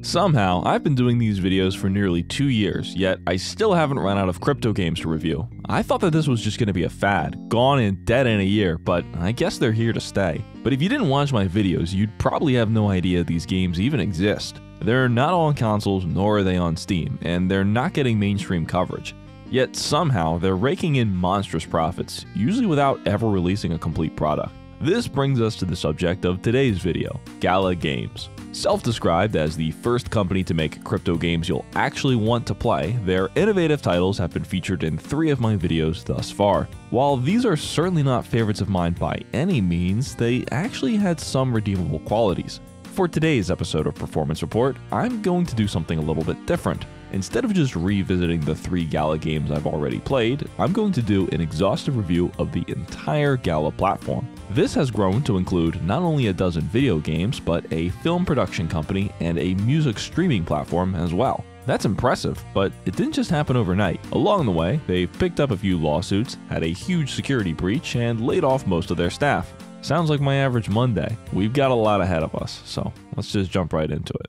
Somehow, I've been doing these videos for nearly 2 years, yet I still haven't run out of crypto games to review. I thought that this was just going to be a fad, gone and dead in a year, but I guess they're here to stay. But if you didn't watch my videos, you'd probably have no idea these games even exist. They're not on consoles, nor are they on Steam, and they're not getting mainstream coverage. Yet somehow, they're raking in monstrous profits, usually without ever releasing a complete product. This brings us to the subject of today's video, Gala Games. Self-described as the first company to make crypto games you'll actually want to play, their innovative titles have been featured in 3 of my videos thus far. While these are certainly not favorites of mine by any means, they actually had some redeemable qualities. For today's episode of Performance Report, I'm going to do something a little bit different. Instead of just revisiting the 3 Gala games I've already played, I'm going to do an exhaustive review of the entire Gala platform. This has grown to include not only a dozen video games, but a film production company and a music streaming platform as well. That's impressive, but it didn't just happen overnight. Along the way, they've picked up a few lawsuits, had a huge security breach, and laid off most of their staff. Sounds like my average Monday. We've got a lot ahead of us, so let's just jump right into it.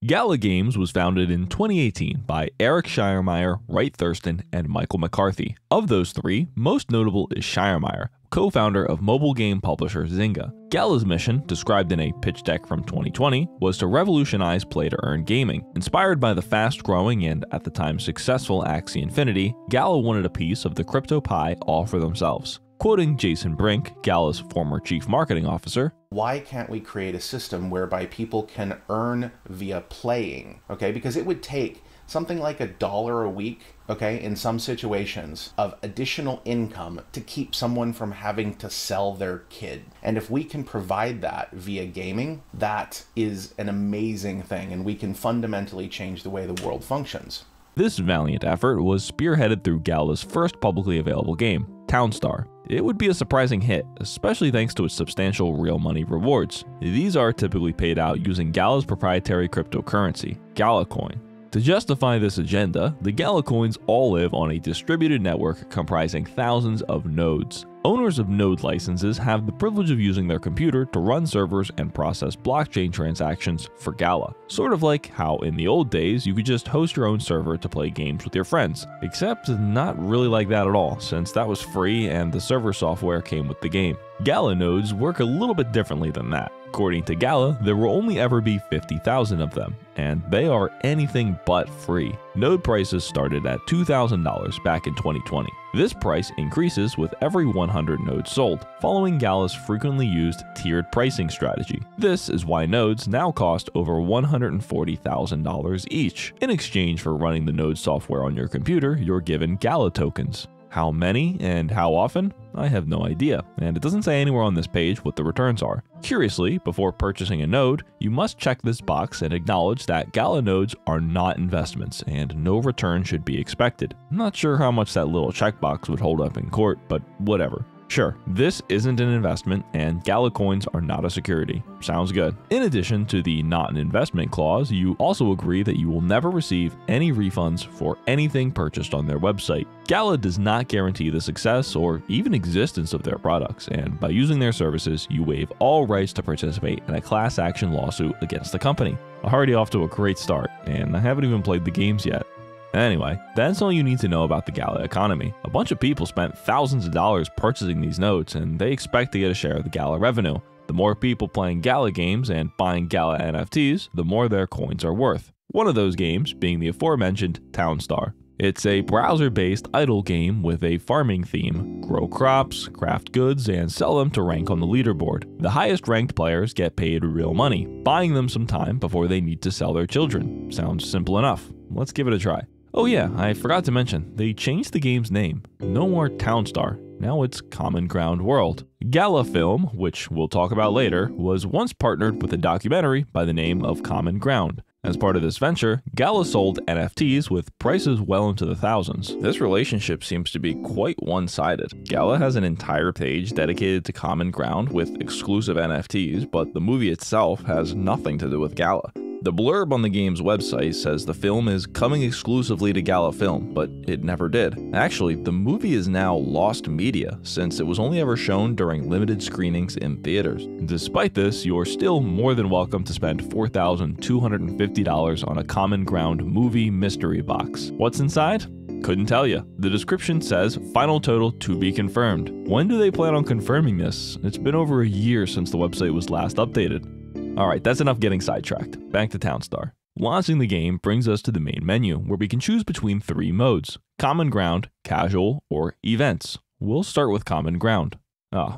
Gala Games was founded in 2018 by Eric Schiermeyer, Wright Thurston, and Michael McCarthy. Of those 3, most notable is Schiermeyer, co-founder of mobile game publisher Zynga. Gala's mission, described in a pitch deck from 2020, was to revolutionize play-to-earn gaming. Inspired by the fast-growing and, at the time, successful Axie Infinity, Gala wanted a piece of the crypto pie all for themselves. Quoting Jason Brink, Gala's former chief marketing officer, "Why can't we create a system whereby people can earn via playing?" Okay, because it would take something like $1 a week, okay, in some situations of additional income to keep someone from having to sell their kid. And if we can provide that via gaming, that is an amazing thing, and we can fundamentally change the way the world functions. This valiant effort was spearheaded through Gala's first publicly available game, Townstar. It would be a surprising hit, especially thanks to its substantial real money rewards. These are typically paid out using Gala's proprietary cryptocurrency, Gala Coin. To justify this agenda, the Gala Coins all live on a distributed network comprising thousands of nodes. Owners of node licenses have the privilege of using their computer to run servers and process blockchain transactions for Gala. Sort of like how in the old days you could just host your own server to play games with your friends. Except not really like that at all, since that was free and the server software came with the game. Gala nodes work a little bit differently than that. According to Gala, there will only ever be 50,000 of them, and they are anything but free. Node prices started at $2,000 back in 2020. This price increases with every 100 nodes sold, following Gala's frequently used tiered pricing strategy. This is why nodes now cost over $140,000 each. In exchange for running the node software on your computer, you're given Gala tokens. How many and how often? I have no idea, and it doesn't say anywhere on this page what the returns are. Curiously, before purchasing a node, you must check this box and acknowledge that Gala nodes are not investments, and no return should be expected. I'm not sure how much that little checkbox would hold up in court, but whatever. Sure, this isn't an investment, and Gala coins are not a security. Sounds good. In addition to the not an investment clause, you also agree that you will never receive any refunds for anything purchased on their website. Gala does not guarantee the success or even existence of their products, and by using their services, you waive all rights to participate in a class action lawsuit against the company. I'm already off to a great start, and I haven't even played the games yet. Anyway, that's all you need to know about the Gala economy. A bunch of people spent thousands of dollars purchasing these nodes, and they expect to get a share of the Gala revenue. The more people playing Gala games and buying Gala NFTs, the more their coins are worth. One of those games being the aforementioned Townstar. It's a browser-based idle game with a farming theme. Grow crops, craft goods, and sell them to rank on the leaderboard. The highest ranked players get paid real money, buying them some time before they need to sell their children. Sounds simple enough. Let's give it a try. Oh yeah, I forgot to mention, they changed the game's name. No more Townstar, now it's Common Ground World. Gala Film, which we'll talk about later, was once partnered with a documentary by the name of Common Ground. As part of this venture, Gala sold NFTs with prices well into the thousands. This relationship seems to be quite one-sided. Gala has an entire page dedicated to Common Ground with exclusive NFTs, but the movie itself has nothing to do with Gala. The blurb on the game's website says the film is coming exclusively to Gala Film, but it never did. Actually, the movie is now lost media since it was only ever shown during limited screenings in theaters. Despite this, you're still more than welcome to spend $4,250 on a Common Ground movie mystery box. What's inside? Couldn't tell you. The description says, final total to be confirmed. When do they plan on confirming this? It's been over a year since the website was last updated. Alright, that's enough getting sidetracked. Back to Townstar. Launching the game brings us to the main menu, where we can choose between 3 modes: Common Ground, Casual, or Events. We'll start with Common Ground.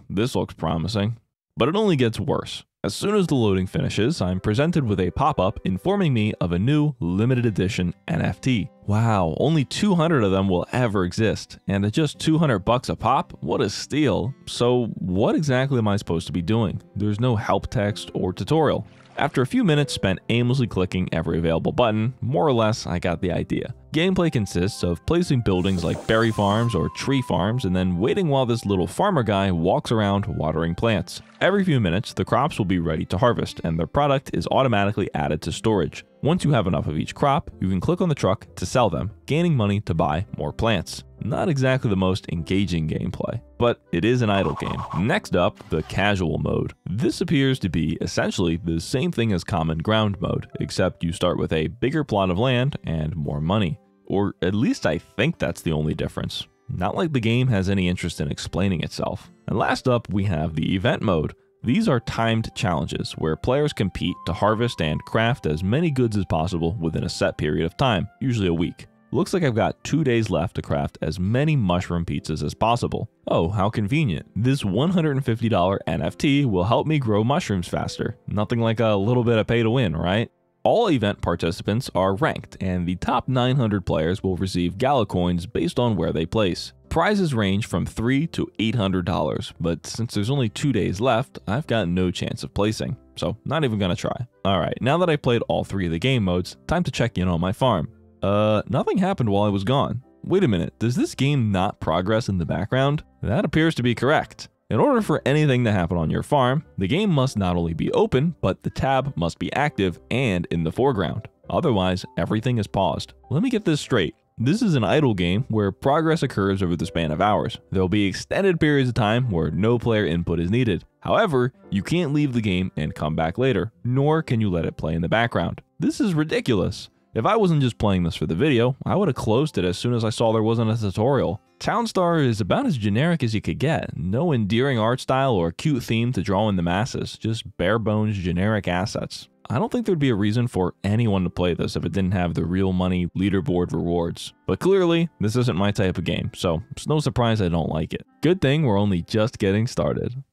This looks promising. But it only gets worse. As soon as the loading finishes, I'm presented with a pop-up informing me of a new limited edition NFT. Wow, only 200 of them will ever exist, and at just $200 a pop? What a steal. So what exactly am I supposed to be doing? There's no help text or tutorial. After a few minutes spent aimlessly clicking every available button, more or less I got the idea. Gameplay consists of placing buildings like berry farms or tree farms and then waiting while this little farmer guy walks around watering plants. Every few minutes, the crops will be ready to harvest and their product is automatically added to storage. Once you have enough of each crop, you can click on the truck to sell them, gaining money to buy more plants. Not exactly the most engaging gameplay, but it is an idle game. Next up, the Casual mode. This appears to be essentially the same thing as Common Ground mode, except you start with a bigger plot of land and more money. Or at least I think that's the only difference. Not like the game has any interest in explaining itself. And last up, we have the Event mode. These are timed challenges where players compete to harvest and craft as many goods as possible within a set period of time, usually a week. Looks like I've got 2 days left to craft as many mushroom pizzas as possible. Oh, how convenient. This $150 NFT will help me grow mushrooms faster. Nothing like a little bit of pay to win, right? All event participants are ranked, and the top 900 players will receive Gala coins based on where they place. Prizes range from $300 to $800, but since there's only 2 days left, I've got no chance of placing, so not even gonna try. Alright, now that I've played all 3 of the game modes, time to check in on my farm. Nothing happened while I was gone. Wait a minute, does this game not progress in the background? That appears to be correct. In order for anything to happen on your farm, the game must not only be open, but the tab must be active and in the foreground. Otherwise, everything is paused. Let me get this straight. This is an idle game where progress occurs over the span of hours. There will be extended periods of time where no player input is needed. However, you can't leave the game and come back later, nor can you let it play in the background. This is ridiculous. If I wasn't just playing this for the video, I would have closed it as soon as I saw there wasn't a tutorial. Townstar is about as generic as you could get. No endearing art style or cute theme to draw in the masses, just bare bones generic assets. I don't think there'd be a reason for anyone to play this if it didn't have the real money leaderboard rewards. But clearly, this isn't my type of game, so it's no surprise I don't like it. Good thing we're only just getting started.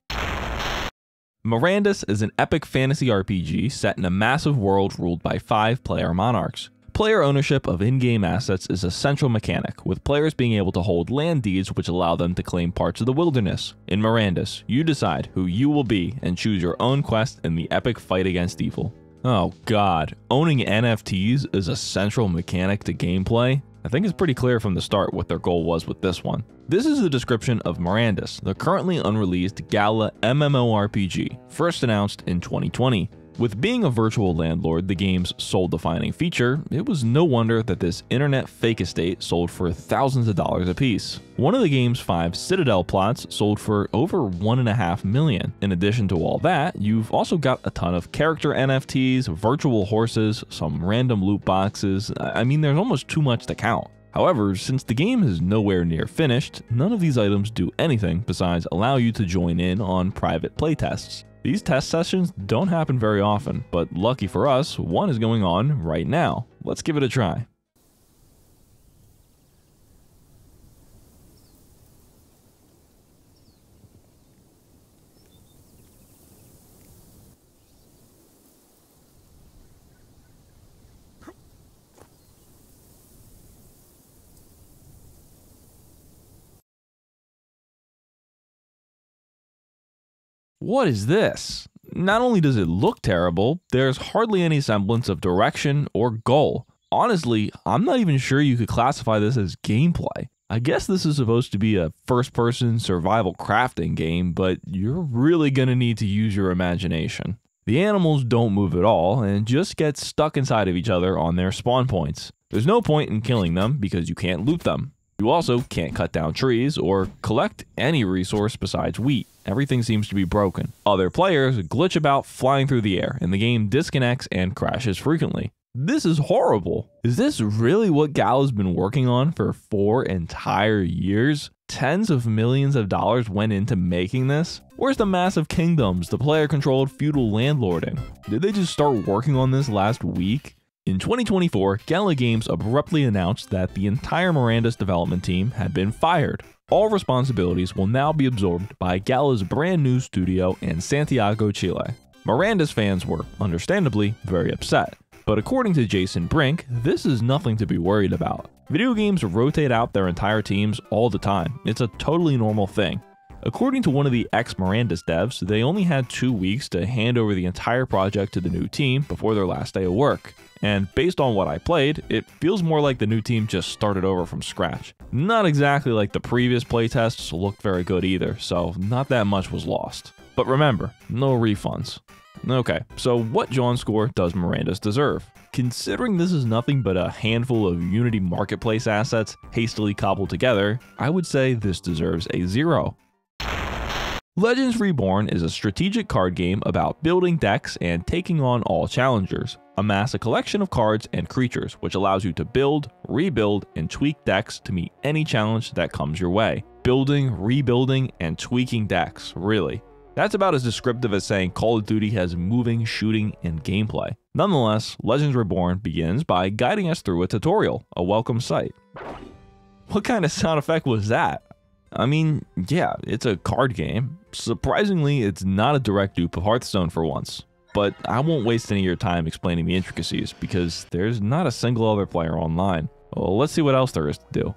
Mirandus is an epic fantasy RPG set in a massive world ruled by 5 player monarchs. Player ownership of in-game assets is a central mechanic, with players being able to hold land deeds which allow them to claim parts of the wilderness. In Mirandus, you decide who you will be and choose your own quest in the epic fight against evil. Oh god, owning NFTs is a central mechanic to gameplay? I think it's pretty clear from the start what their goal was with this one. This is the description of Mirandus, the currently unreleased Gala MMORPG, first announced in 2020. With being a virtual landlord the game's sole defining feature, it was no wonder that this internet fake estate sold for thousands of dollars apiece. One of the game's 5 Citadel plots sold for over $1.5 million. In addition to all that, you've also got a ton of character NFTs, virtual horses, some random loot boxes. I mean, there's almost too much to count. However, since the game is nowhere near finished, none of these items do anything besides allow you to join in on private playtests. These test sessions don't happen very often, but lucky for us, one is going on right now. Let's give it a try. What is this? Not only does it look terrible, there's hardly any semblance of direction or goal. Honestly, I'm not even sure you could classify this as gameplay. I guess this is supposed to be a first-person survival crafting game, but you're really gonna need to use your imagination. The animals don't move at all and just get stuck inside of each other on their spawn points. There's no point in killing them because you can't loot them. You also can't cut down trees or collect any resource besides wheat. Everything seems to be broken. Other players glitch about flying through the air and the game disconnects and crashes frequently. This is horrible. Is this really what Gala's been working on for 4 entire years? Tens of millions of dollars went into making this? Where's the massive kingdoms, the player-controlled feudal landlording? Did they just start working on this last week? In 2024, Gala Games abruptly announced that the entire Mirandus development team had been fired. All responsibilities will now be absorbed by Gala's brand new studio in Santiago, Chile. Mirandus fans were, understandably, very upset. But according to Jason Brink, this is nothing to be worried about. Video games rotate out their entire teams all the time. It's a totally normal thing. According to one of the ex-Mirandus devs, they only had 2 weeks to hand over the entire project to the new team before their last day of work. And based on what I played, it feels more like the new team just started over from scratch. Not exactly like the previous playtests looked very good either, so not that much was lost. But remember, no refunds. Okay, so what John score does Mirandus deserve? Considering this is nothing but a handful of Unity Marketplace assets hastily cobbled together, I would say this deserves a 0. Legends Reborn is a strategic card game about building decks and taking on all challengers. Amass a collection of cards and creatures, which allows you to build, rebuild, and tweak decks to meet any challenge that comes your way. Building, rebuilding, and tweaking decks, really. That's about as descriptive as saying Call of Duty has moving, shooting, and gameplay. Nonetheless, Legends Reborn begins by guiding us through a tutorial, a welcome sight. What kind of sound effect was that? I mean, yeah, it's a card game. Surprisingly, it's not a direct dupe of Hearthstone for once. But I won't waste any of your time explaining the intricacies, because there's not a single other player online. Well, let's see what else there is to do.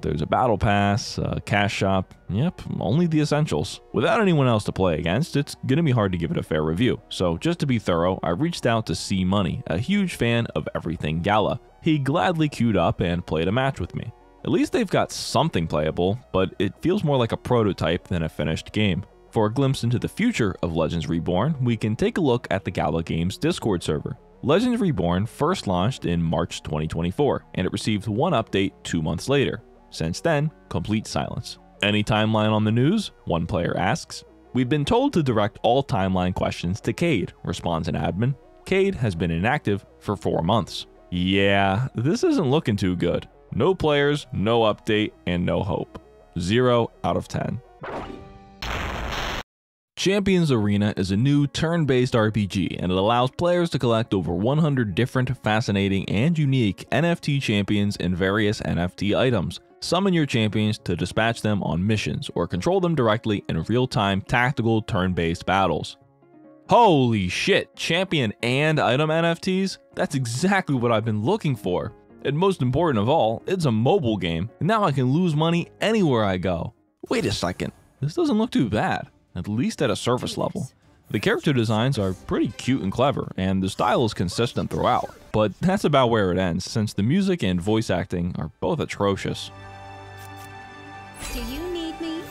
There's a battle pass, a cash shop, yep, only the essentials. Without anyone else to play against, it's gonna be hard to give it a fair review. So just to be thorough, I reached out to C Money, a huge fan of everything Gala. He gladly queued up and played a match with me. At least they've got something playable, but it feels more like a prototype than a finished game. For a glimpse into the future of Legends Reborn, we can take a look at the Gala Games Discord server. Legends Reborn first launched in March 2024, and it received one update 2 months later. Since then, complete silence. Any timeline on the news? One player asks. We've been told to direct all timeline questions to Cade, responds an admin. Cade has been inactive for 4 months. Yeah, this isn't looking too good. No players, no update, and no hope. 0 out of 10. Champions Arena is a new turn-based RPG, and it allows players to collect over 100 different, fascinating, and unique NFT champions and various NFT items. Summon your champions to dispatch them on missions, or control them directly in real-time tactical turn-based battles. Holy shit, champion and item NFTs? That's exactly what I've been looking for. And most important of all, it's a mobile game, and now I can lose money anywhere I go. Wait a second, this doesn't look too bad. At least at a surface level. The character designs are pretty cute and clever, and the style is consistent throughout, but that's about where it ends, since the music and voice acting are both atrocious. Do you need me?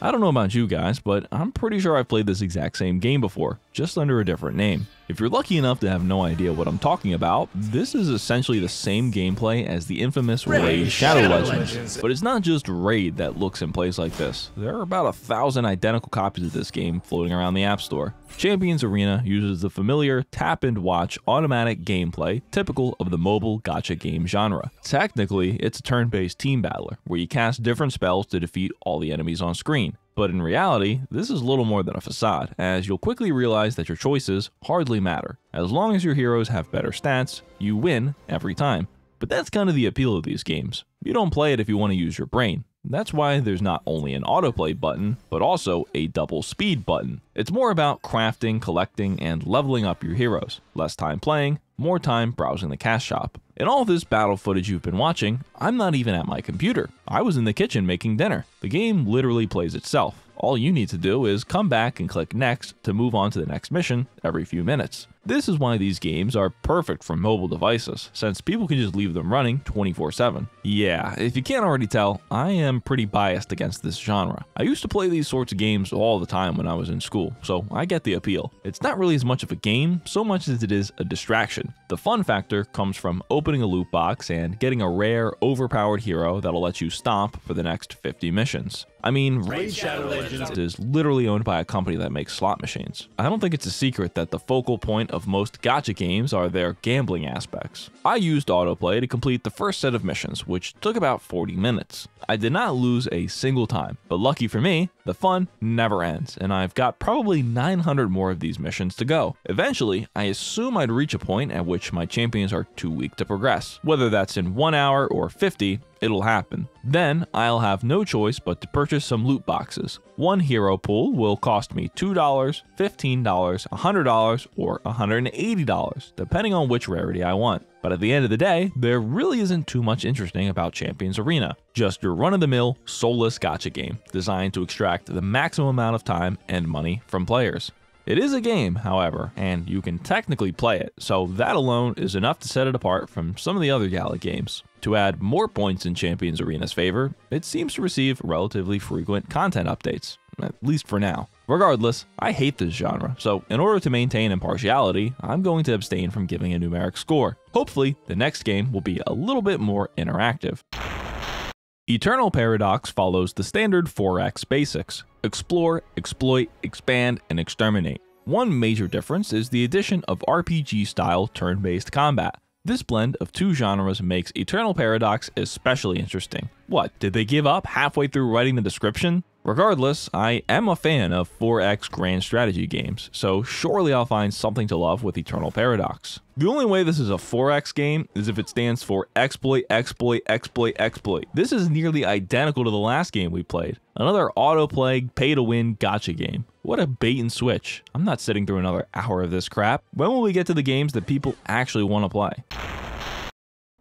I don't know about you guys, but I'm pretty sure I've played this exact same game before, just under a different name. If you're lucky enough to have no idea what I'm talking about, this is essentially the same gameplay as the infamous Raid Shadow Legends. But it's not just Raid that looks and plays like this. There are about 1,000 identical copies of this game floating around the App Store. Champions Arena uses the familiar tap and watch automatic gameplay typical of the mobile gacha game genre. Technically, it's a turn-based team battler, where you cast different spells to defeat all the enemies on screen. But in reality, this is little more than a facade, as you'll quickly realize that your choices hardly matter. As long as your heroes have better stats, you win every time. But that's kind of the appeal of these games. You don't play it if you want to use your brain. That's why there's not only an autoplay button, but also a double speed button. It's more about crafting, collecting, and leveling up your heroes. Less time playing, more time browsing the cash shop. In all this battle footage you've been watching, I'm not even at my computer. I was in the kitchen making dinner. The game literally plays itself. All you need to do is come back and click next to move on to the next mission every few minutes. This is why these games are perfect for mobile devices, since people can just leave them running 24/7. Yeah, if you can't already tell, I am pretty biased against this genre. I used to play these sorts of games all the time when I was in school, so I get the appeal. It's not really as much of a game, so much as it is a distraction. The fun factor comes from opening a loot box and getting a rare, overpowered hero that'll let you stomp for the next 50 missions. I mean, Raid Shadow Legends is literally owned by a company that makes slot machines. I don't think it's a secret that the focal point of most gacha games are their gambling aspects. I used autoplay to complete the first set of missions, which took about 40 minutes. I did not lose a single time, but lucky for me, the fun never ends, and I've got probably 900 more of these missions to go. Eventually, I assume I'd reach a point at which my champions are too weak to progress. Whether that's in 1 hour or 50, it'll happen. Then I'll have no choice but to purchase some loot boxes. One hero pool will cost me $2, $15, $100, or $180, depending on which rarity I want. But at the end of the day, there really isn't too much interesting about Champions Arena. Just your run-of-the-mill, soulless gacha game, designed to extract the maximum amount of time and money from players. It is a game, however, and you can technically play it, so that alone is enough to set it apart from some of the other Gala games. To add more points in Champions Arena's favor, it seems to receive relatively frequent content updates, at least for now. Regardless, I hate this genre, so in order to maintain impartiality, I'm going to abstain from giving a numeric score. Hopefully, the next game will be a little bit more interactive. Eternal Paradox follows the standard 4X basics: explore, exploit, expand, and exterminate. One major difference is the addition of RPG-style turn-based combat. This blend of two genres makes Eternal Paradox especially interesting. What, did they give up halfway through writing the description? Regardless, I am a fan of 4X grand strategy games, so surely I'll find something to love with Eternal Paradox. The only way this is a 4X game is if it stands for exploit, exploit, exploit, exploit. This is nearly identical to the last game we played. Another autoplay, pay-to-win gacha game. What a bait and switch. I'm not sitting through another hour of this crap. When will we get to the games that people actually want to play?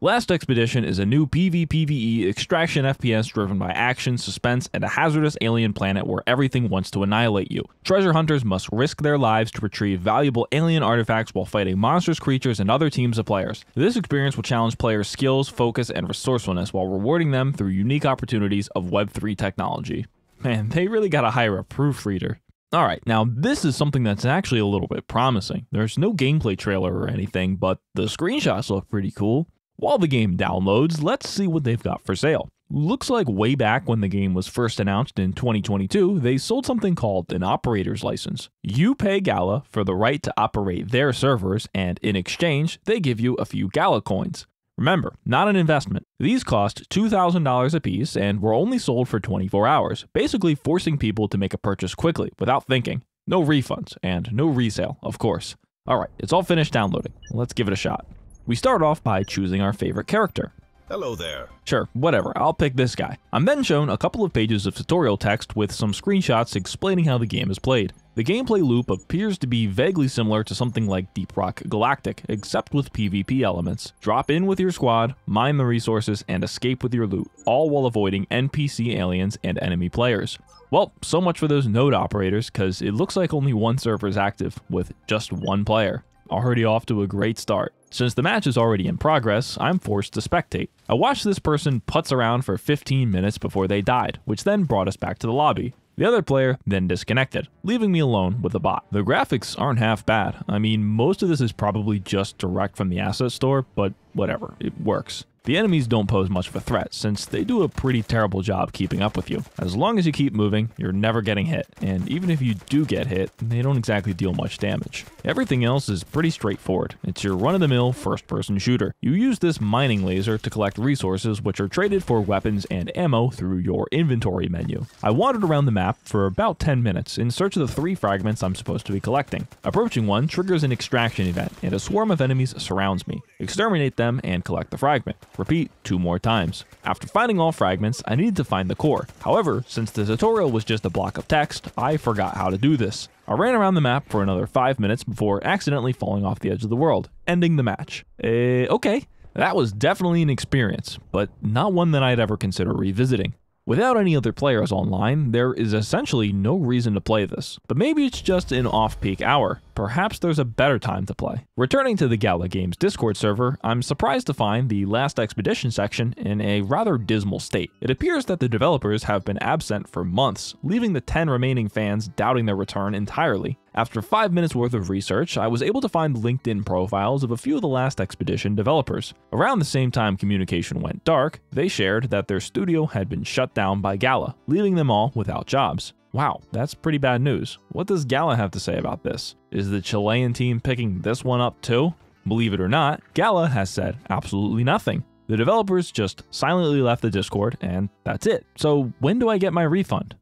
Last Expedition is a new PvPvE extraction FPS driven by action, suspense, and a hazardous alien planet where everything wants to annihilate you. Treasure hunters must risk their lives to retrieve valuable alien artifacts while fighting monstrous creatures and other teams of players. This experience will challenge players' skills, focus, and resourcefulness while rewarding them through unique opportunities of Web3 technology. Man, they really gotta hire a proofreader. Alright, now this is something that's actually a little bit promising. There's no gameplay trailer or anything, but the screenshots look pretty cool. While the game downloads, let's see what they've got for sale. Looks like way back when the game was first announced in 2022, they sold something called an operator's license. You pay Gala for the right to operate their servers, and in exchange, they give you a few Gala coins. Remember, not an investment. These cost $2,000 a piece and were only sold for 24 hours, basically forcing people to make a purchase quickly, without thinking. No refunds, and no resale, of course. Alright, it's all finished downloading. Let's give it a shot. We start off by choosing our favorite character. Hello there. Sure, whatever, I'll pick this guy. I'm then shown a couple of pages of tutorial text with some screenshots explaining how the game is played. The gameplay loop appears to be vaguely similar to something like Deep Rock Galactic, except with PvP elements. Drop in with your squad, mine the resources, and escape with your loot, all while avoiding NPC aliens and enemy players. Well, so much for those node operators, cause it looks like only one server is active, with just one player. Already off to a great start. Since the match is already in progress, I'm forced to spectate. I watched this person putz around for 15 minutes before they died, which then brought us back to the lobby. The other player then disconnected, leaving me alone with the bot. The graphics aren't half bad. I mean, most of this is probably just direct from the asset store, but whatever, it works. The enemies don't pose much of a threat, since they do a pretty terrible job keeping up with you. As long as you keep moving, you're never getting hit, and even if you do get hit, they don't exactly deal much damage. Everything else is pretty straightforward. It's your run-of-the-mill first-person shooter. You use this mining laser to collect resources which are traded for weapons and ammo through your inventory menu. I wandered around the map for about 10 minutes in search of the 3 fragments I'm supposed to be collecting. Approaching one triggers an extraction event, and a swarm of enemies surrounds me. Exterminate them and collect the fragment. Repeat 2 more times. After finding all fragments, I needed to find the core. However, since the tutorial was just a block of text, I forgot how to do this. I ran around the map for another 5 minutes before accidentally falling off the edge of the world, ending the match. Okay, that was definitely an experience, but not one that I'd ever consider revisiting. Without any other players online, there is essentially no reason to play this, but maybe it's just an off-peak hour. Perhaps there's a better time to play. Returning to the Gala Games Discord server, I'm surprised to find the Last Expedition section in a rather dismal state. It appears that the developers have been absent for months, leaving the 10 remaining fans doubting their return entirely. After 5 minutes worth of research, I was able to find LinkedIn profiles of a few of the Last Expedition developers. Around the same time communication went dark, they shared that their studio had been shut down by Gala, leaving them all without jobs. Wow, that's pretty bad news. What does Gala have to say about this? Is the Chilean team picking this one up too? Believe it or not, Gala has said absolutely nothing. The developers just silently left the Discord, and that's it. So when do I get my refund?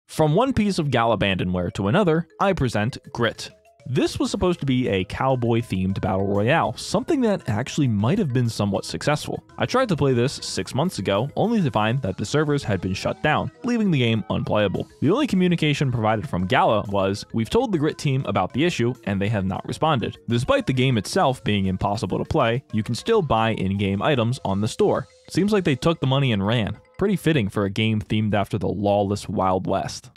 From one piece of Gala abandonware to another, I present Grit. This was supposed to be a cowboy-themed battle royale, something that actually might have been somewhat successful. I tried to play this 6 months ago, only to find that the servers had been shut down, leaving the game unplayable. The only communication provided from Gala was, "We've told the Grit team about the issue, and they have not responded." Despite the game itself being impossible to play, you can still buy in-game items on the store. Seems like they took the money and ran. Pretty fitting for a game themed after the lawless Wild West.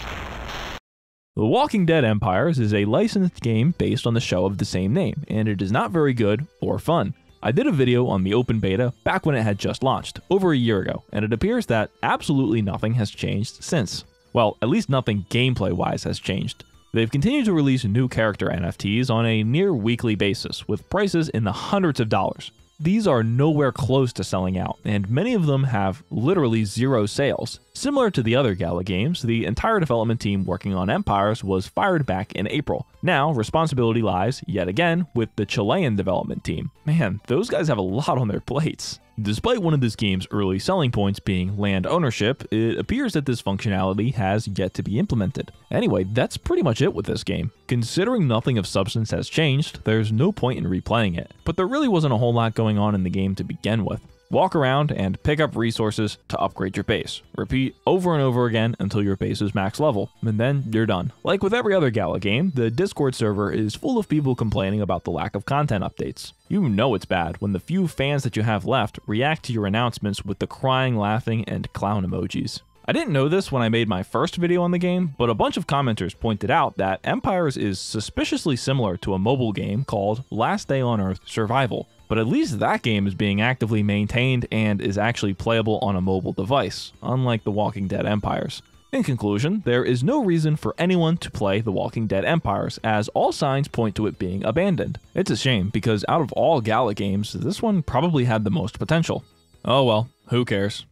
The Walking Dead Empires is a licensed game based on the show of the same name, and it is not very good or fun. I did a video on the open beta back when it had just launched, over a year ago, and it appears that absolutely nothing has changed since. Well, at least nothing gameplay-wise has changed. They've continued to release new character NFTs on a near weekly basis, with prices in the hundreds of dollars. These are nowhere close to selling out, and many of them have literally zero sales. Similar to the other Gala games, the entire development team working on Empires was fired back in April. Now, responsibility lies, yet again, with the Chilean development team. Man, those guys have a lot on their plates. Despite one of this game's early selling points being land ownership, it appears that this functionality has yet to be implemented. Anyway, that's pretty much it with this game. Considering nothing of substance has changed, there's no point in replaying it, but there really wasn't a whole lot going on in the game to begin with. Walk around and pick up resources to upgrade your base. Repeat over and over again until your base is max level, and then you're done. Like with every other Gala game, the Discord server is full of people complaining about the lack of content updates. You know it's bad when the few fans that you have left react to your announcements with the crying, laughing, and clown emojis. I didn't know this when I made my first video on the game, but a bunch of commenters pointed out that Empires is suspiciously similar to a mobile game called Last Day on Earth Survival. But at least that game is being actively maintained and is actually playable on a mobile device, unlike The Walking Dead Empires. In conclusion, there is no reason for anyone to play The Walking Dead Empires, as all signs point to it being abandoned. It's a shame, because out of all Gala games, this one probably had the most potential. Oh well, who cares?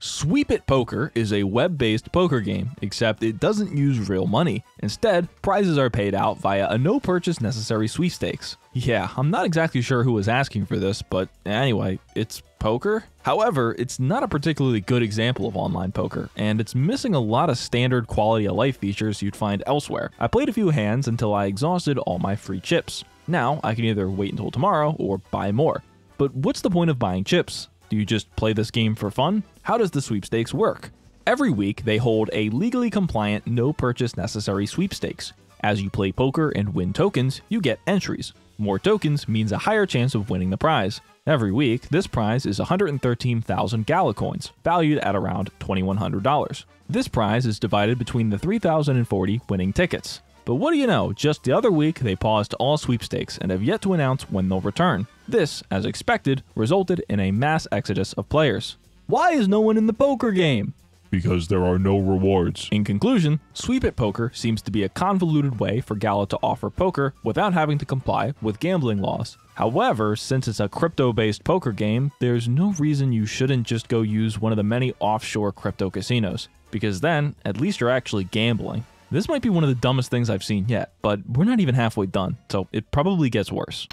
Sweep It Poker is a web-based poker game, except it doesn't use real money. Instead, prizes are paid out via a no-purchase necessary sweepstakes. Yeah, I'm not exactly sure who was asking for this, but anyway, it's poker? However, it's not a particularly good example of online poker, and it's missing a lot of standard quality of life features you'd find elsewhere. I played a few hands until I exhausted all my free chips. Now, I can either wait until tomorrow or buy more. But what's the point of buying chips? Do you just play this game for fun? How does the sweepstakes work? Every week, they hold a legally compliant, no-purchase necessary sweepstakes. As you play poker and win tokens, you get entries. More tokens means a higher chance of winning the prize. Every week, this prize is 113,000 Gala coins, valued at around $2,100. This prize is divided between the 3,040 winning tickets. But what do you know, just the other week they paused all sweepstakes and have yet to announce when they'll return. This, as expected, resulted in a mass exodus of players. Why is no one in the poker game? Because there are no rewards. In conclusion, Sweep It Poker seems to be a convoluted way for Gala to offer poker without having to comply with gambling laws. However, since it's a crypto-based poker game, there's no reason you shouldn't just go use one of the many offshore crypto casinos, because then, at least you're actually gambling. This might be one of the dumbest things I've seen yet, but we're not even halfway done, so it probably gets worse.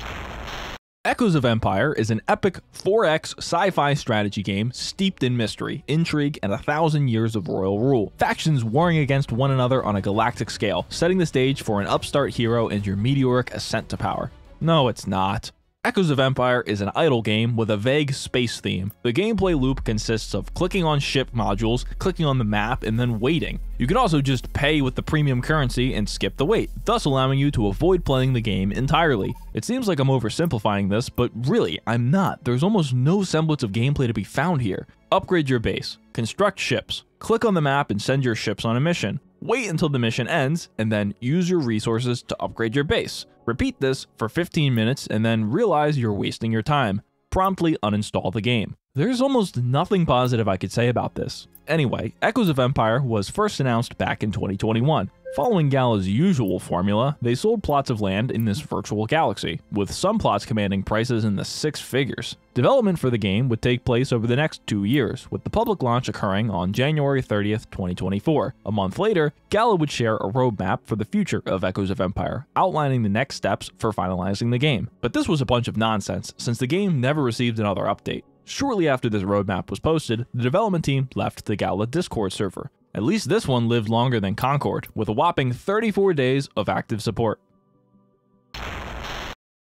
Echoes of Empire is an epic 4X sci-fi strategy game steeped in mystery, intrigue, and 1,000 years of royal rule. Factions warring against one another on a galactic scale, setting the stage for an upstart hero and your meteoric ascent to power. No, it's not. Echoes of Empire is an idle game with a vague space theme. The gameplay loop consists of clicking on ship modules, clicking on the map, and then waiting. You can also just pay with the premium currency and skip the wait, thus allowing you to avoid playing the game entirely. It seems like I'm oversimplifying this, but really, I'm not. There's almost no semblance of gameplay to be found here. Upgrade your base, construct ships, click on the map and send your ships on a mission. Wait until the mission ends, and then use your resources to upgrade your base. Repeat this for 15 minutes and then realize you're wasting your time. Promptly uninstall the game. There's almost nothing positive I could say about this. Anyway, Echoes of Empire was first announced back in 2021. Following Gala's usual formula, they sold plots of land in this virtual galaxy, with some plots commanding prices in the 6 figures. Development for the game would take place over the next 2 years, with the public launch occurring on January 30th, 2024. A month later, Gala would share a roadmap for the future of Echoes of Empire, outlining the next steps for finalizing the game. But this was a bunch of nonsense, since the game never received another update. Shortly after this roadmap was posted, the development team left the Gala Discord server. At least this one lived longer than Concord, with a whopping 34 days of active support.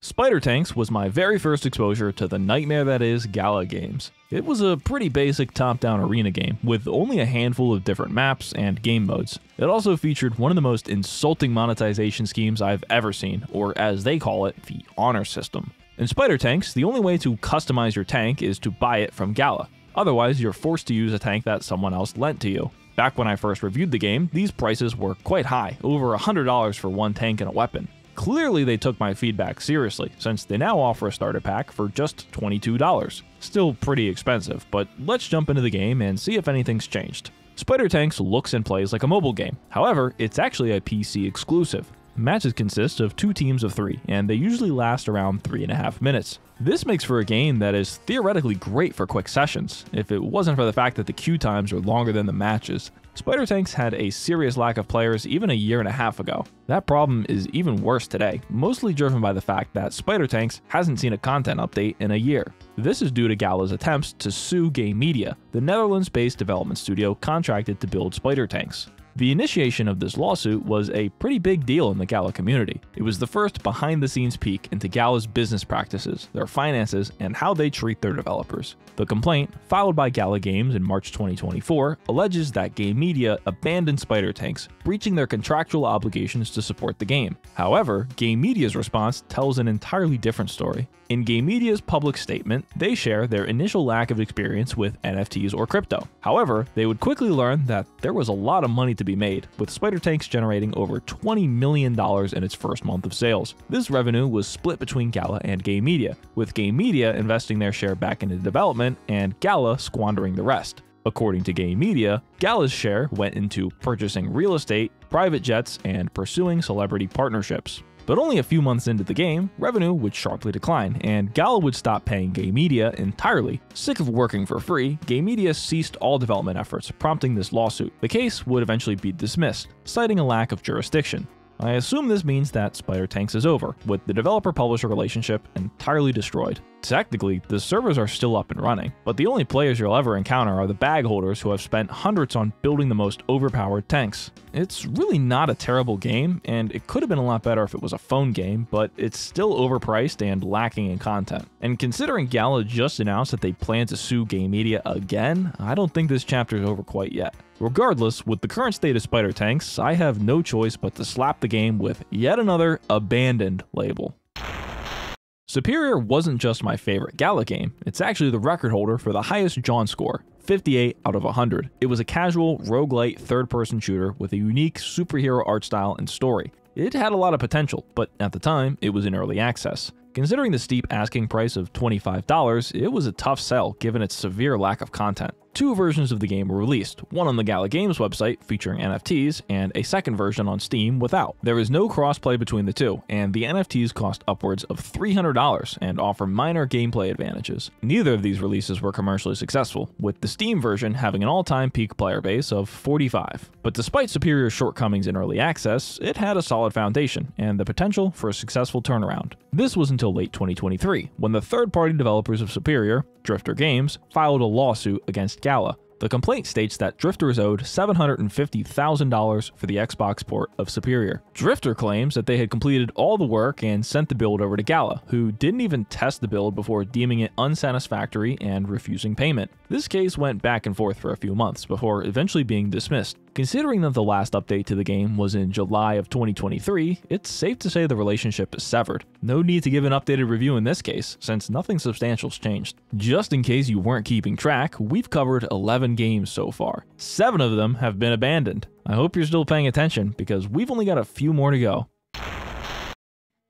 Spider Tanks was my very first exposure to the nightmare that is Gala Games. It was a pretty basic top-down arena game, with only a handful of different maps and game modes. It also featured one of the most insulting monetization schemes I've ever seen, or as they call it, the honor system. In Spider Tanks, the only way to customize your tank is to buy it from Gala. Otherwise, you're forced to use a tank that someone else lent to you. Back when I first reviewed the game, these prices were quite high, over $100 for one tank and a weapon. Clearly they took my feedback seriously, since they now offer a starter pack for just $22. Still pretty expensive, but let's jump into the game and see if anything's changed. Spider Tanks looks and plays like a mobile game. However, it's actually a PC exclusive. Matches consist of 2 teams of 3, and they usually last around 3.5 minutes. This makes for a game that is theoretically great for quick sessions, if it wasn't for the fact that the queue times are longer than the matches. Spider Tanks had a serious lack of players even a year and a half ago. That problem is even worse today, mostly driven by the fact that Spider Tanks hasn't seen a content update in a year. This is due to Gala's attempts to sue Game Media, the Netherlands-based development studio contracted to build Spider Tanks. The initiation of this lawsuit was a pretty big deal in the Gala community. It was the first behind-the-scenes peek into Gala's business practices, their finances, and how they treat their developers. The complaint, filed by Gala Games in March 2024, alleges that Game Media abandoned Spider Tanks, breaching their contractual obligations to support the game. However, Game Media's response tells an entirely different story. In Game Media's public statement, they share their initial lack of experience with NFTs or crypto. However, they would quickly learn that there was a lot of money to be made, with Spider Tanks generating over $20 million in its first month of sales. This revenue was split between Gala and Game Media, with Game Media investing their share back into development and Gala squandering the rest. According to Game Media, Gala's share went into purchasing real estate, private jets, and pursuing celebrity partnerships. But only a few months into the game, revenue would sharply decline, and Gala would stop paying Game Media entirely. Sick of working for free, Game Media ceased all development efforts, prompting this lawsuit. The case would eventually be dismissed, citing a lack of jurisdiction. I assume this means that Spider Tanks is over, with the developer-publisher relationship entirely destroyed. Technically, the servers are still up and running, but the only players you'll ever encounter are the bag holders who have spent hundreds on building the most overpowered tanks. It's really not a terrible game, and it could have been a lot better if it was a phone game, but it's still overpriced and lacking in content. And considering Gala just announced that they plan to sue Game Media again, I don't think this chapter is over quite yet. Regardless, with the current state of Spider Tanks, I have no choice but to slap the game with yet another abandoned label. Superior wasn't just my favorite Gala game, it's actually the record holder for the highest John score, 58 out of 100. It was a casual, roguelite third-person shooter with a unique superhero art style and story. It had a lot of potential, but at the time, it was in early access. Considering the steep asking price of $25, it was a tough sell given its severe lack of content. 2 versions of the game were released, one on the Gala Games website featuring NFTs, and a second version on Steam without. There is no crossplay between the two, and the NFTs cost upwards of $300 and offer minor gameplay advantages. Neither of these releases were commercially successful, with the Steam version having an all-time peak player base of 45. But despite Superior's shortcomings in early access, it had a solid foundation and the potential for a successful turnaround. This was until late 2023, when the third-party developers of Superior, Drifter Games, filed a lawsuit against Gala. The complaint states that Drifter is owed $750,000 for the Xbox port of Superior. Drifter claims that they had completed all the work and sent the build over to Gala, who didn't even test the build before deeming it unsatisfactory and refusing payment. This case went back and forth for a few months before eventually being dismissed. Considering that the last update to the game was in July of 2023, it's safe to say the relationship is severed. No need to give an updated review in this case, since nothing substantial's changed. Just in case you weren't keeping track, we've covered 11 games so far. 7 of them have been abandoned. I hope you're still paying attention, because we've only got a few more to go.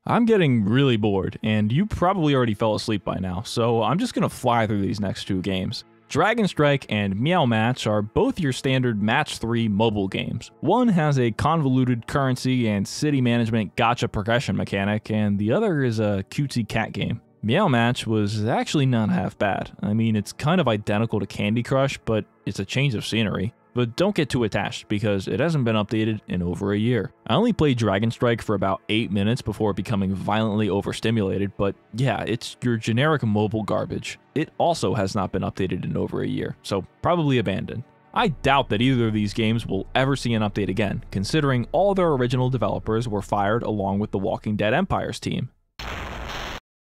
I'm getting really bored, and you probably already fell asleep by now, so I'm just gonna fly through these next 2 games. Dragon Strike and Meow Match are both your standard Match 3 mobile games. One has a convoluted currency and city management gacha progression mechanic, and the other is a cutesy cat game. Meow Match was actually not half bad. I mean, it's kind of identical to Candy Crush, but it's a change of scenery. But don't get too attached, because it hasn't been updated in over a year. I only played Dragon Strike for about 8 minutes before becoming violently overstimulated, but yeah, it's your generic mobile garbage. It also has not been updated in over a year, so probably abandoned. I doubt that either of these games will ever see an update again, considering all their original developers were fired along with the Walking Dead Empire's team.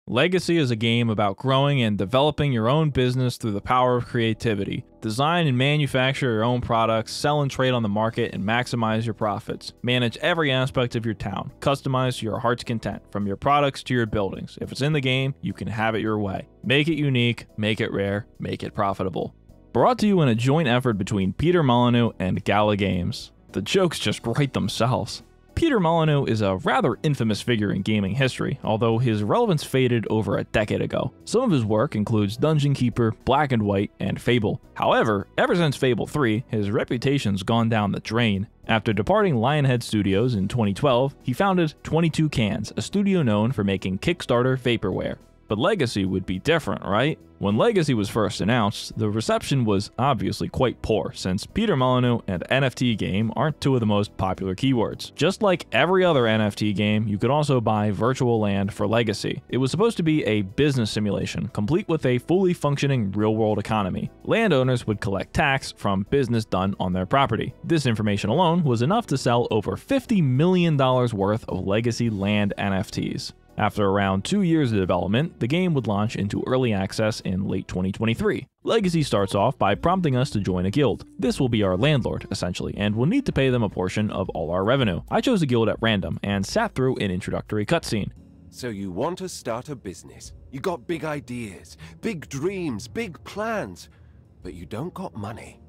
Legacy is a game about growing and developing your own business through the power of creativity. Design and manufacture your own products, sell and trade on the market, and maximize your profits. Manage every aspect of your town. Customize to your heart's content, from your products to your buildings. If it's in the game, you can have it your way. Make it unique, make it rare, make it profitable. Brought to you in a joint effort between Peter Molyneux and Gala Games. The jokes just write themselves. Peter Molyneux is a rather infamous figure in gaming history, although his relevance faded over a decade ago. Some of his work includes Dungeon Keeper, Black and White, and Fable. However, ever since Fable 3, his reputation's gone down the drain. After departing Lionhead Studios in 2012, he founded 22 Cans, a studio known for making Kickstarter vaporware. But Legacy would be different, right? When Legacy was first announced, the reception was obviously quite poor, since Peter Molyneux and NFT game aren't 2 of the most popular keywords. Just like every other NFT game, you could also buy virtual land for Legacy. It was supposed to be a business simulation, complete with a fully functioning real-world economy. Landowners would collect tax from business done on their property. This information alone was enough to sell over $50 million worth of Legacy land NFTs. After around 2 years of development, the game would launch into early access in late 2023. Legacy starts off by prompting us to join a guild. This will be our landlord, essentially, and we'll need to pay them a portion of all our revenue. I chose a guild at random and sat through an introductory cutscene. So you want to start a business. You got big ideas, big dreams, big plans, but you don't got money.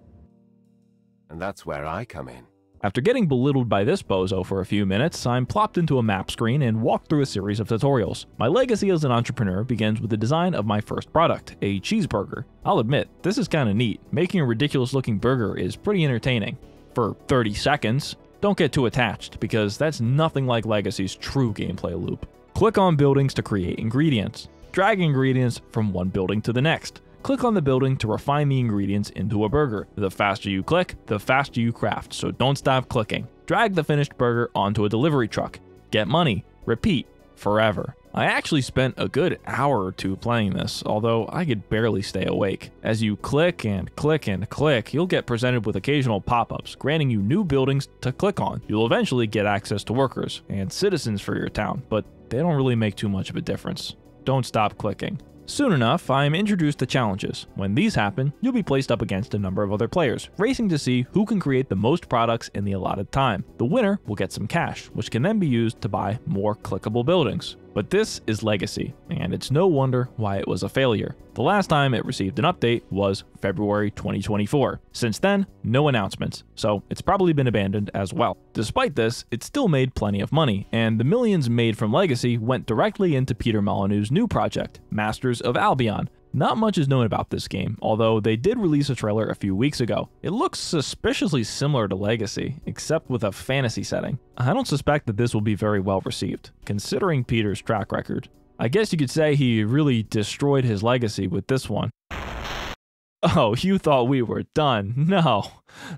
And that's where I come in. After getting belittled by this bozo for a few minutes, I'm plopped into a map screen and walked through a series of tutorials. My legacy as an entrepreneur begins with the design of my first product, a cheeseburger. I'll admit, this is kinda neat. Making a ridiculous looking burger is pretty entertaining. For 30 seconds, don't get too attached, because that's nothing like Legacy's true gameplay loop. Click on buildings to create ingredients. Drag ingredients from one building to the next. Click on the building to refine the ingredients into a burger. The faster you click, the faster you craft, so don't stop clicking. Drag the finished burger onto a delivery truck. Get money. Repeat. Forever. I actually spent a good hour or 2 playing this, although I could barely stay awake. As you click and click and click, you'll get presented with occasional pop-ups, granting you new buildings to click on. You'll eventually get access to workers and citizens for your town, but they don't really make too much of a difference. Don't stop clicking. Soon enough, I'm introduced to challenges. When these happen, you'll be placed up against a number of other players, racing to see who can create the most products in the allotted time. The winner will get some cash, which can then be used to buy more clickable buildings. But this is Legacy, and it's no wonder why it was a failure. The last time it received an update was February 2024. Since then, no announcements, so it's probably been abandoned as well. Despite this, it still made plenty of money, and the millions made from Legacy went directly into Peter Molyneux's new project, Masters of Albion. Not much is known about this game, although they did release a trailer a few weeks ago. It looks suspiciously similar to Legacy, except with a fantasy setting. I don't suspect that this will be very well received, considering Peter's track record. I guess you could say he really destroyed his legacy with this one. Oh, you thought we were done.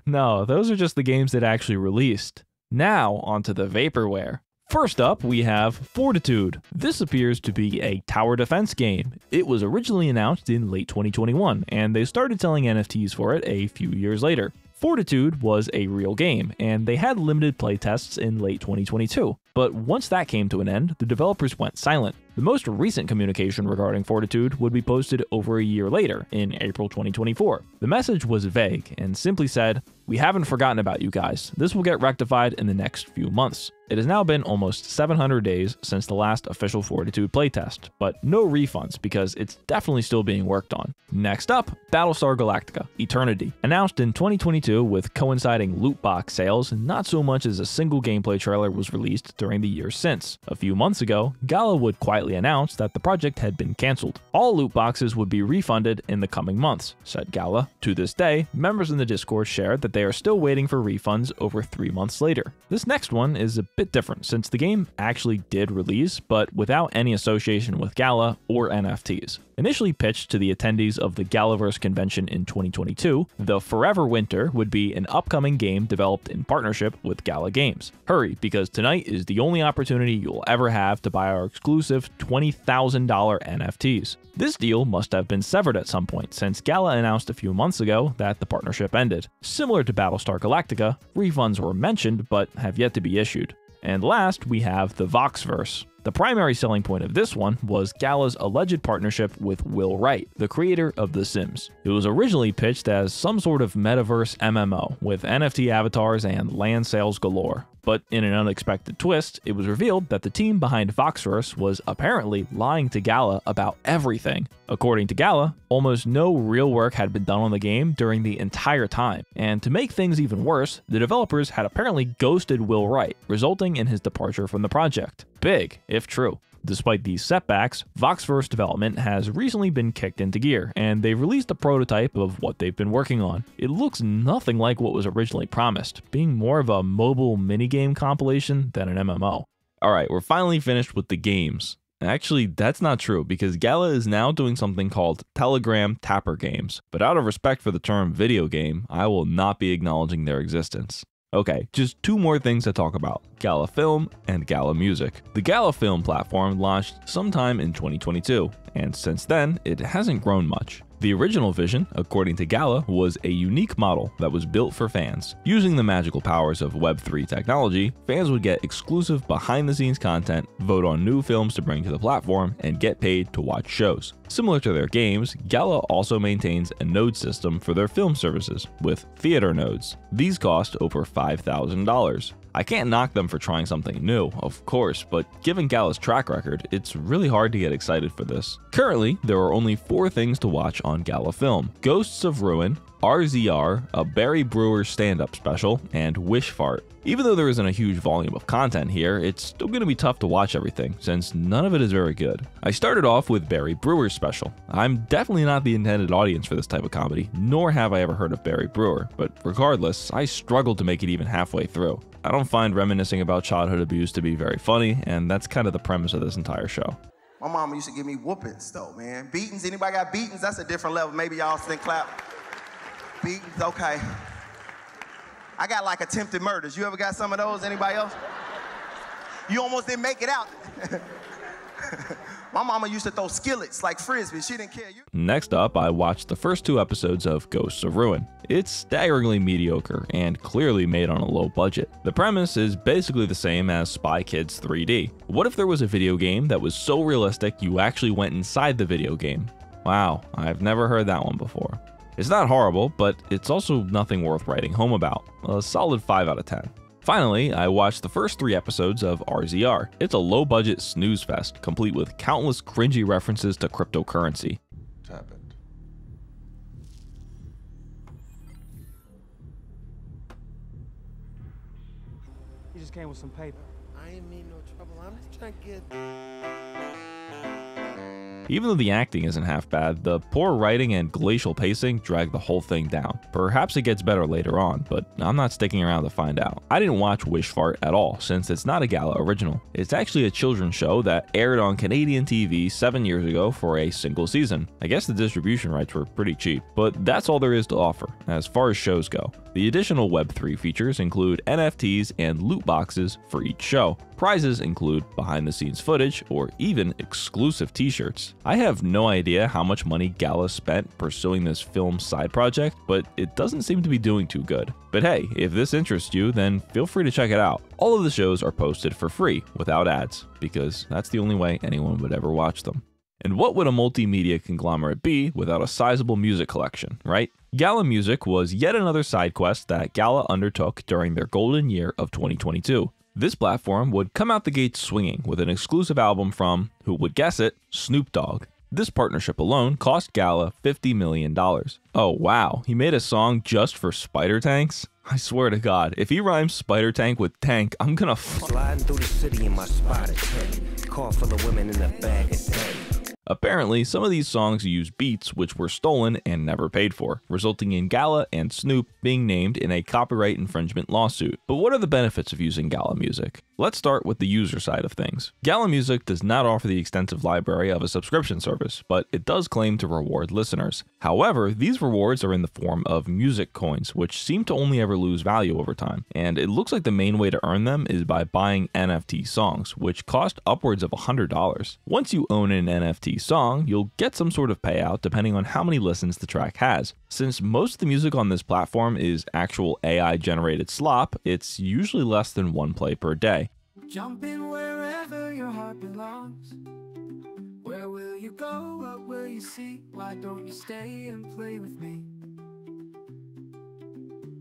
No, those are just the games that actually released. Now, onto the vaporware. First up, we have Fortitude. This appears to be a tower defense game. It was originally announced in late 2021, and they started selling NFTs for it a few years later. Fortitude was a real game, and they had limited playtests in late 2022. but once that came to an end, the developers went silent. The most recent communication regarding Fortitude would be posted over a year later, in April 2024. The message was vague and simply said, "We haven't forgotten about you guys. This will get rectified in the next few months." It has now been almost 700 days since the last official Fortitude playtest, but no refunds because it's definitely still being worked on. Next up, Battlestar Galactica: Eternity. Announced in 2022 with coinciding loot box sales, not so much as a single gameplay trailer was released during the years since. A few months ago, Gala would quietly announce that the project had been cancelled. All loot boxes would be refunded in the coming months, said Gala. To this day, members in the Discord shared that they are still waiting for refunds over 3 months later. This next one is a bit different since the game actually did release, but without any association with Gala or NFTs. Initially pitched to the attendees of the Galaverse convention in 2022, the Forever Winter would be an upcoming game developed in partnership with Gala Games. Hurry, because tonight is the only opportunity you'll ever have to buy our exclusive $20,000 NFTs. This deal must have been severed at some point, since Gala announced a few months ago that the partnership ended. Similar to Battlestar Galactica, refunds were mentioned but have yet to be issued. And last, we have the Voxverse. The primary selling point of this one was Gala's alleged partnership with Will Wright, the creator of The Sims. It was originally pitched as some sort of metaverse MMO with NFT avatars and land sales galore. But in an unexpected twist, it was revealed that the team behind Voxverse was apparently lying to Gala about everything. According to Gala, almost no real work had been done on the game during the entire time. And to make things even worse, the developers had apparently ghosted Will Wright, resulting in his departure from the project. Big, if true. Despite these setbacks, Voxverse development has recently been kicked into gear, and they've released a prototype of what they've been working on. It looks nothing like what was originally promised, being more of a mobile minigame compilation than an MMO. Alright, we're finally finished with the games. Actually, that's not true, because Gala is now doing something called Telegram Tapper Games, but out of respect for the term video game, I will not be acknowledging their existence. Okay, just 2 more things to talk about: Gala Film and Gala Music. The Gala Film platform launched sometime in 2022, and since then, it hasn't grown much. The original vision, according to Gala, was a unique model that was built for fans. Using the magical powers of Web3 technology, fans would get exclusive behind-the-scenes content, vote on new films to bring to the platform, and get paid to watch shows. Similar to their games, Gala also maintains a node system for their film services, with theater nodes. These cost over $5,000. I can't knock them for trying something new, of course, but given Gala's track record, it's really hard to get excited for this. Currently, there are only 4 things to watch on Gala Film: Ghosts of Ruin, RZR, a Barry Brewer stand-up special, and Wish Fart. Even though there isn't a huge volume of content here, it's still going to be tough to watch everything, since none of it is very good. I started off with Barry Brewer's special. I'm definitely not the intended audience for this type of comedy, nor have I ever heard of Barry Brewer, but regardless, I struggled to make it even halfway through. I don't find reminiscing about childhood abuse to be very funny, and that's kind of the premise of this entire show. My mama used to give me whoopings though, man. Beatings, anybody got beatings? That's a different level. Maybe y'all didn't clap. Beatings, okay. I got like attempted murders. You ever got some of those? Anybody else? You almost didn't make it out. My mama used to throw skillets like frisbee. She didn't care. Next up, I watched the first 2 episodes of Ghosts of Ruin. It's staggeringly mediocre and clearly made on a low budget. The premise is basically the same as Spy Kids 3D. What if there was a video game that was so realistic you actually went inside the video game? Wow, I've never heard that one before. It's not horrible, but it's also nothing worth writing home about. A solid 5 out of 10. Finally, I watched the first 3 episodes of RZR. It's a low-budget snooze fest, complete with countless cringy references to cryptocurrency. What's happened? He just came with some paper. I ain't mean no trouble. I'm just trying to get... Even though the acting isn't half bad, the poor writing and glacial pacing drag the whole thing down. Perhaps it gets better later on, but I'm not sticking around to find out. I didn't watch Wish Fart at all, since it's not a Gala original. It's actually a children's show that aired on Canadian TV 7 years ago for a single season. I guess the distribution rights were pretty cheap, but that's all there is to offer, as far as shows go. The additional Web3 features include NFTs and loot boxes for each show. Prizes include behind-the-scenes footage or even exclusive t-shirts. I have no idea how much money Gala spent pursuing this film side project, but it doesn't seem to be doing too good. But hey, if this interests you, then feel free to check it out. All of the shows are posted for free without ads, because that's the only way anyone would ever watch them. And what would a multimedia conglomerate be without a sizable music collection, right? Gala Music was yet another side quest that Gala undertook during their golden year of 2022. This platform would come out the gate swinging with an exclusive album from, who would guess it, Snoop Dogg. This partnership alone cost Gala $50 million. Oh wow, he made a song just for spider tanks? I swear to God, if he rhymes spider tank with tank, I'm gonna sliding through the city in my spider tank. Car full of women in a bag of tank. Apparently, some of these songs use beats which were stolen and never paid for, resulting in Gala and Snoop being named in a copyright infringement lawsuit. But what are the benefits of using Gala Music? Let's start with the user side of things. Gala Music does not offer the extensive library of a subscription service, but it does claim to reward listeners. However, these rewards are in the form of music coins, which seem to only ever lose value over time, and it looks like the main way to earn them is by buying NFT songs, which cost upwards of $100. Once you own an NFT song, you'll get some sort of payout depending on how many listens the track has. Since most of the music on this platform is actual AI generated slop, it's usually less than 1 play per day. Jump in wherever your heart belongs. Where will you go? What will you see? Why don't you stay and play with me?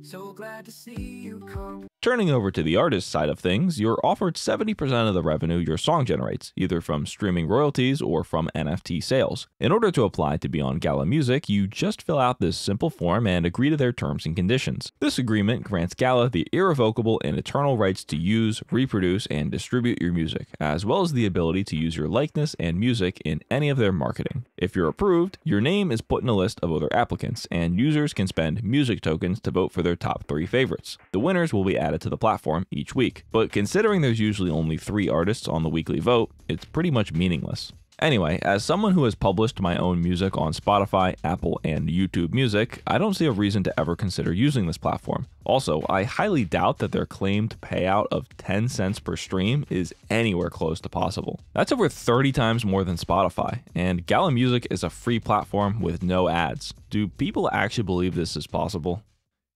So glad to see you come. Turning over to the artist side of things, you're offered 70% of the revenue your song generates, either from streaming royalties or from NFT sales. In order to apply to be on Gala Music, you just fill out this simple form and agree to their terms and conditions. This agreement grants Gala the irrevocable and eternal rights to use, reproduce, and distribute your music, as well as the ability to use your likeness and music in any of their marketing. If you're approved, your name is put in a list of other applicants, and users can spend music tokens to vote for their top 3 favorites. The winners will be added to the platform each week, but considering there's usually only 3 artists on the weekly vote, it's pretty much meaningless. Anyway, as someone who has published my own music on Spotify, Apple, and YouTube Music, I don't see a reason to ever consider using this platform. Also, I highly doubt that their claimed payout of 10 cents per stream is anywhere close to possible. That's over 30 times more than Spotify, and Gala Music is a free platform with no ads. Do people actually believe this is possible?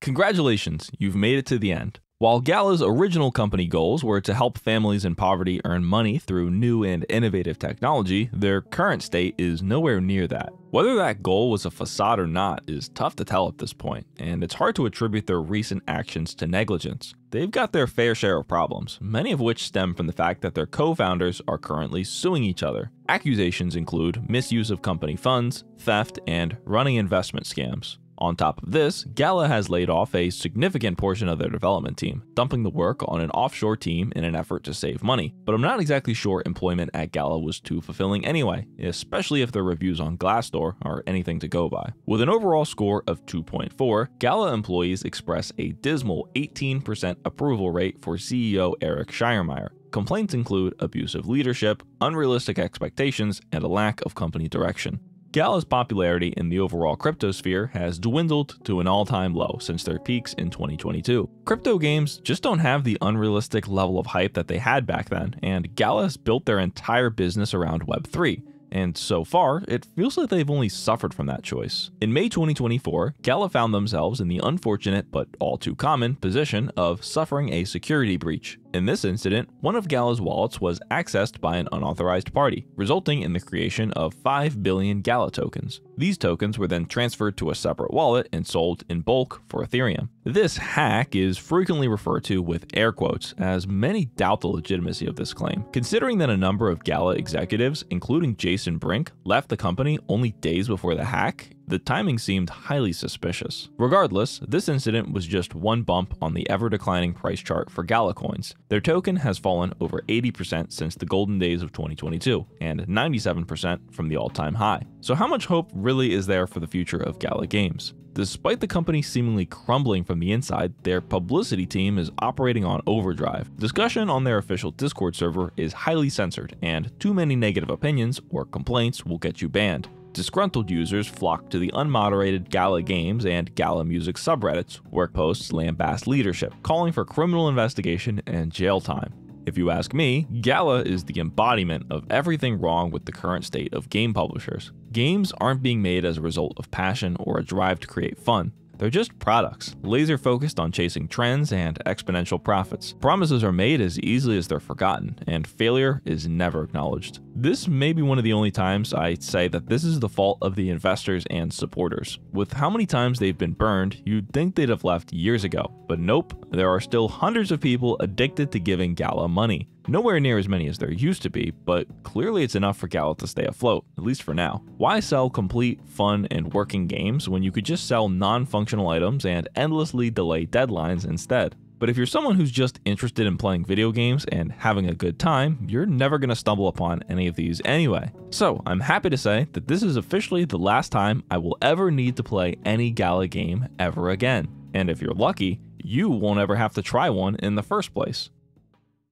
Congratulations, you've made it to the end. While Gala's original company goals were to help families in poverty earn money through new and innovative technology, their current state is nowhere near that. Whether that goal was a facade or not is tough to tell at this point, and it's hard to attribute their recent actions to negligence. They've got their fair share of problems, many of which stem from the fact that their co-founders are currently suing each other. Accusations include misuse of company funds, theft, and running investment scams. On top of this, Gala has laid off a significant portion of their development team, dumping the work on an offshore team in an effort to save money. But I'm not exactly sure employment at Gala was too fulfilling anyway, especially if their reviews on Glassdoor are anything to go by. With an overall score of 2.4, Gala employees express a dismal 18% approval rate for CEO Eric Schiermeier. Complaints include abusive leadership, unrealistic expectations, and a lack of company direction. Gala's popularity in the overall crypto sphere has dwindled to an all-time low since their peaks in 2022. Crypto games just don't have the unrealistic level of hype that they had back then, and Gala has built their entire business around Web3. And so far, it feels like they've only suffered from that choice. In May 2024, Gala found themselves in the unfortunate but all too common position of suffering a security breach. In this incident, one of Gala's wallets was accessed by an unauthorized party, resulting in the creation of 5 billion Gala tokens. These tokens were then transferred to a separate wallet and sold in bulk for Ethereum. This hack is frequently referred to with air quotes, as many doubt the legitimacy of this claim. Considering that a number of Gala executives, including Jason Brink, left the company only days before the hack, the timing seemed highly suspicious. Regardless, this incident was just one bump on the ever-declining price chart for Gala coins. Their token has fallen over 80% since the golden days of 2022, and 97% from the all-time high. So how much hope really is there for the future of Gala Games? Despite the company seemingly crumbling from the inside, their publicity team is operating on overdrive. Discussion on their official Discord server is highly censored, and too many negative opinions or complaints will get you banned. Disgruntled users flock to the unmoderated Gala Games and Gala Music subreddits, where posts lambast leadership, calling for criminal investigation and jail time. If you ask me, Gala is the embodiment of everything wrong with the current state of game publishers. Games aren't being made as a result of passion or a drive to create fun. They're just products, laser focused on chasing trends and exponential profits. Promises are made as easily as they're forgotten, and failure is never acknowledged. This may be one of the only times I say that this is the fault of the investors and supporters. With how many times they've been burned, you'd think they'd have left years ago. But nope, there are still hundreds of people addicted to giving Gala money. Nowhere near as many as there used to be, but clearly it's enough for Gala to stay afloat, at least for now. Why sell complete, fun, and working games when you could just sell non-functional items and endlessly delay deadlines instead? But if you're someone who's just interested in playing video games and having a good time, you're never going to stumble upon any of these anyway. So I'm happy to say that this is officially the last time I will ever need to play any Gala game ever again. And if you're lucky, you won't ever have to try one in the first place.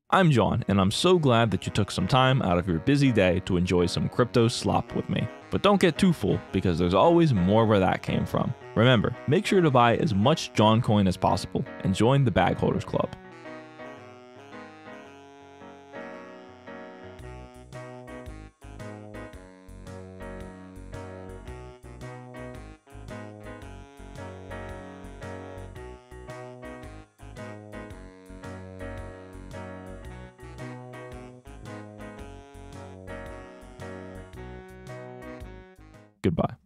I'm John, and I'm so glad that you took some time out of your busy day to enjoy some crypto slop with me. But don't get too full, because there's always more where that came from. Remember, make sure to buy as much John coin as possible and join the Bag Holders Club. Goodbye.